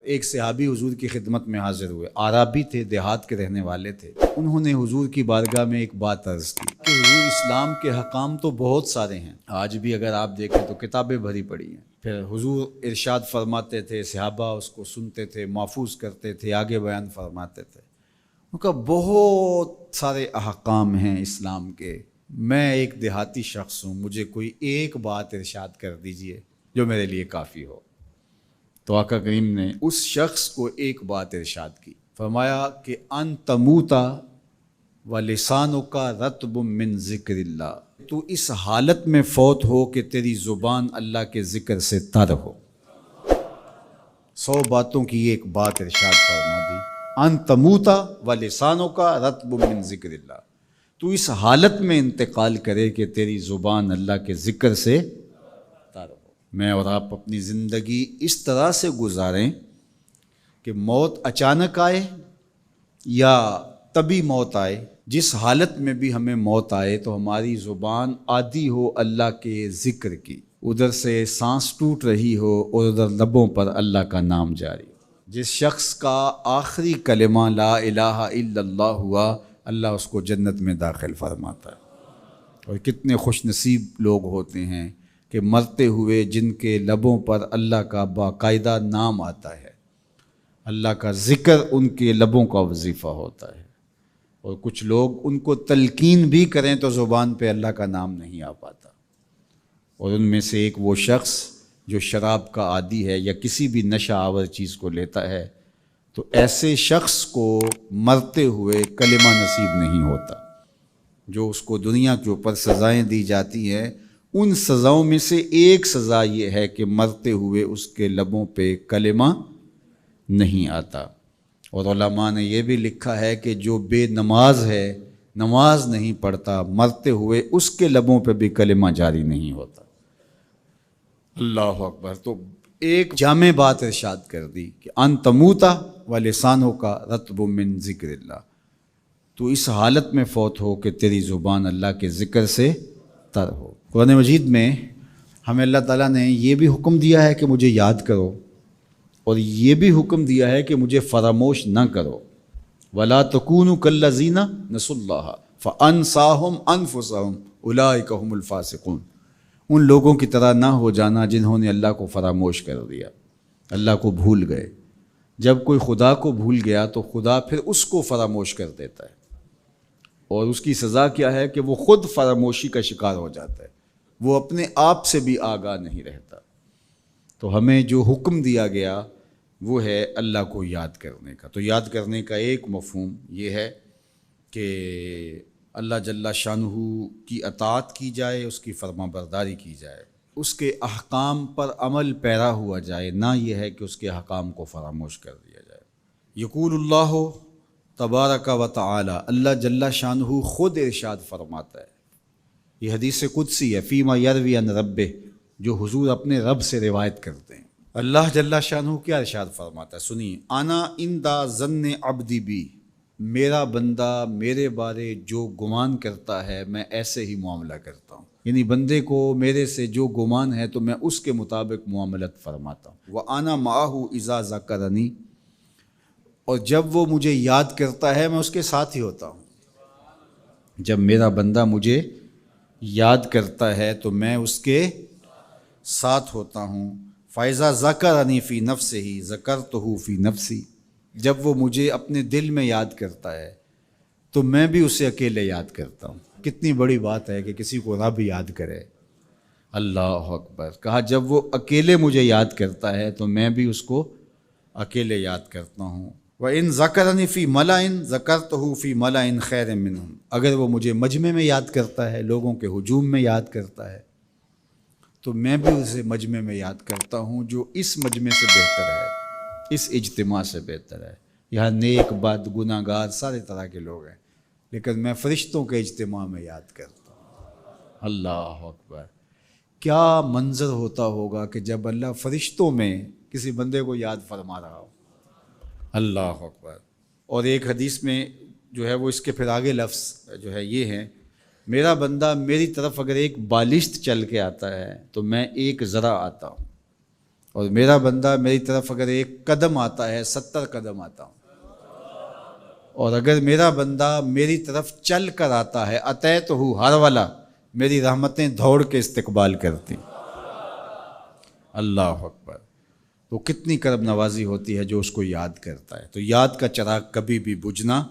ایک صحابی حضور کی خدمت میں حاضر ہوئے، عرابی تھے، دیہات کے رہنے والے تھے۔ انہوں نے حضور کی بارگاہ میں ایک بات عرض کی کہ حضور اسلام کے حکام تو بہت سارے ہیں، آج بھی اگر آپ دیکھیں تو کتابیں بھری پڑی ہیں۔ پھر حضور ارشاد فرماتے تھے، صحابہ اس کو سنتے تھے، محفوظ کرتے تھے، آگے بیان فرماتے تھے۔ ان کا بہت سارے احکام ہیں اسلام کے، میں ایک دیہاتی شخص ہوں، مجھے کوئی ایک بات ارشاد کر دیجئے جو میرے لیے کافی ہو۔ تو آقا کریم نے اس شخص کو ایک بات ارشاد کی، فرمایا کہ ان تموتا ولسانک رطب من ذکر اللہ، تو اس حالت میں فوت ہو کہ تیری زبان اللہ کے ذکر سے تر ہو۔ 100 باتوں کی ایک بات ارشاد فرما دی، ان تموتا ولسانک رطب من ذکر اللہ، تو اس حالت میں انتقال کرے کہ تیری زبان اللہ کے ذکر سے تر ہو۔ میں اور آپ اپنی زندگی اس طرح سے گزاریں کہ موت اچانک آئے یا طبی موت آئے، جس حالت میں بھی ہمیں موت آئے تو ہماری زبان عادی ہو اللہ کے ذکر کی، ادھر سے سانس ٹوٹ رہی ہو اور ادھر لبوں پر اللہ کا نام جاری ہو۔ جس شخص کا آخری کلمہ لا الہ الا اللہ ہوا، اللہ اس کو جنت میں داخل فرماتا ہے۔ اور کتنے خوش نصیب لوگ ہوتے ہیں کہ مرتے ہوئے جن کے لبوں پر اللہ کا باقاعدہ نام آتا ہے، اللہ کا ذکر ان کے لبوں کا وظیفہ ہوتا ہے۔ اور کچھ لوگ ان کو تلقین بھی کریں تو زبان پہ اللہ کا نام نہیں آ پاتا۔ اور ان میں سے ایک وہ شخص جو شراب کا عادی ہے یا کسی بھی نشہ آور چیز کو لیتا ہے، تو ایسے شخص کو مرتے ہوئے کلمہ نصیب نہیں ہوتا۔ جو اس کو دنیا کے اوپر سزائیں دی جاتی ہیں، ان سزاؤں میں سے ایک سزا یہ ہے کہ مرتے ہوئے اس کے لبوں پہ کلمہ نہیں آتا۔ اور علماء نے یہ بھی لکھا ہے کہ جو بے نماز ہے، نماز نہیں پڑھتا، مرتے ہوئے اس کے لبوں پہ بھی کلمہ جاری نہیں ہوتا۔ اللہ اکبر۔ تو ایک جامع بات ارشاد کر دی کہ ان تموتا ولسانک رطب من ذکر اللہ، تو اس حالت میں فوت ہو کہ تیری زبان اللہ کے ذکر سے تر ہو۔ قرآن مجید میں ہمیں اللہ تعالیٰ نے یہ بھی حکم دیا ہے کہ مجھے یاد کرو، اور یہ بھی حکم دیا ہے کہ مجھے فراموش نہ کرو۔ وَلَا تَكُونُوا كَالَّذِينَ نَسُوا اللَّهَ فَأَنسَاهُمْ أَنفُسَهُمْ أُولَٰئِكَ هُمُ الْفَاسِقُونَ، ان لوگوں کی طرح نہ ہو جانا جنہوں نے اللہ کو فراموش کر دیا، اللہ کو بھول گئے۔ جب کوئی خدا کو بھول گیا تو خدا پھر اس کو فراموش کر دیتا ہے، اور اس کی سزا کیا ہے کہ وہ خود فراموشی کا شکار ہو جاتا ہے، وہ اپنے آپ سے بھی آگاہ نہیں رہتا۔ تو ہمیں جو حکم دیا گیا وہ ہے اللہ کو یاد کرنے کا۔ تو یاد کرنے کا ایک مفہوم یہ ہے کہ اللہ جل شانہ کی اطاعت کی جائے، اس کی فرما برداری کی جائے، اس کے احکام پر عمل پیرا ہوا جائے، نہ یہ ہے کہ اس کے احکام کو فراموش کر دیا جائے۔ یقول اللہ تبارک و تعالی، اللہ جل شانہ خود ارشاد فرماتا ہے، یہ حدیث قدسی ہے، فیما یروی عن ربہ، جو حضور اپنے رب سے روایت کرتے ہیں۔ اللہ جل شانہ کیا ارشاد فرماتا ہے، سنیے، انا عند ظن عبدی بی، میرا بندہ میرے بارے جو گمان کرتا ہے میں ایسے ہی معاملہ کرتا ہوں، یعنی بندے کو میرے سے جو گمان ہے تو میں اس کے مطابق معاملت فرماتا ہوں۔ وَأَنَا مَعَهُ إِذَا ذَكَرَنِي، اور جب وہ مجھے یاد کرتا ہے میں اس کے ساتھ ہی ہوتا ہوں۔ جب میرا بندہ مجھے یاد کرتا ہے تو میں اس کے ساتھ ہوتا ہوں۔ فَإِذَا ذَكَرَنِي فِي نَفْسِهِ ذَكَرْتُهُ فِي نَفْسِي، جب وہ مجھے اپنے دل میں یاد کرتا ہے تو میں بھی اسے اکیلے یاد کرتا ہوں۔ کتنی بڑی بات ہے کہ کسی کو رب یاد کرے، اللہ اکبر۔ کہا جب وہ اکیلے مجھے یاد کرتا ہے تو میں بھی اس کو اکیلے یاد کرتا ہوں۔ وَإِن ذَكَرَنِي فِي مَلَئٍ ذَكَرْتُهُ فِي مَلَئٍ خَيْرٍ مِّنْهُمْ، اگر وہ مجھے مجمع میں یاد کرتا ہے، لوگوں کے ہجوم میں یاد کرتا ہے، تو میں بھی اسے مجمع میں یاد کرتا ہوں جو اس مجمع سے بہتر ہے، اس اجتماع سے بہتر ہے۔ یہاں نیک بد گناہ گار سارے طرح کے لوگ ہیں، لیکن میں فرشتوں کے اجتماع میں یاد کرتا ہوں۔ اللہ اکبر۔ کیا منظر ہوتا ہوگا کہ جب اللہ فرشتوں میں کسی بندے کو یاد فرما رہا ہو، اللہ اکبر۔ اور ایک حدیث میں جو ہے وہ اس کے پھر آگے لفظ جو ہے یہ ہیں، میرا بندہ میری طرف اگر ایک بالشت چل کے آتا ہے تو میں ایک ذرا آتا ہوں، اور میرا بندہ میری طرف اگر 1 قدم آتا ہے 70 قدم آتا ہوں، اور اگر میرا بندہ میری طرف چل کر آتا ہے اتیت ہو ہر والا، میری رحمتیں دوڑ کے استقبال کرتی. اللہ اکبر. تو کتنی کرم نوازی ہوتی ہے جو اس کو یاد کرتا ہے. تو یاد کا چراغ کبھی بھی بجھنا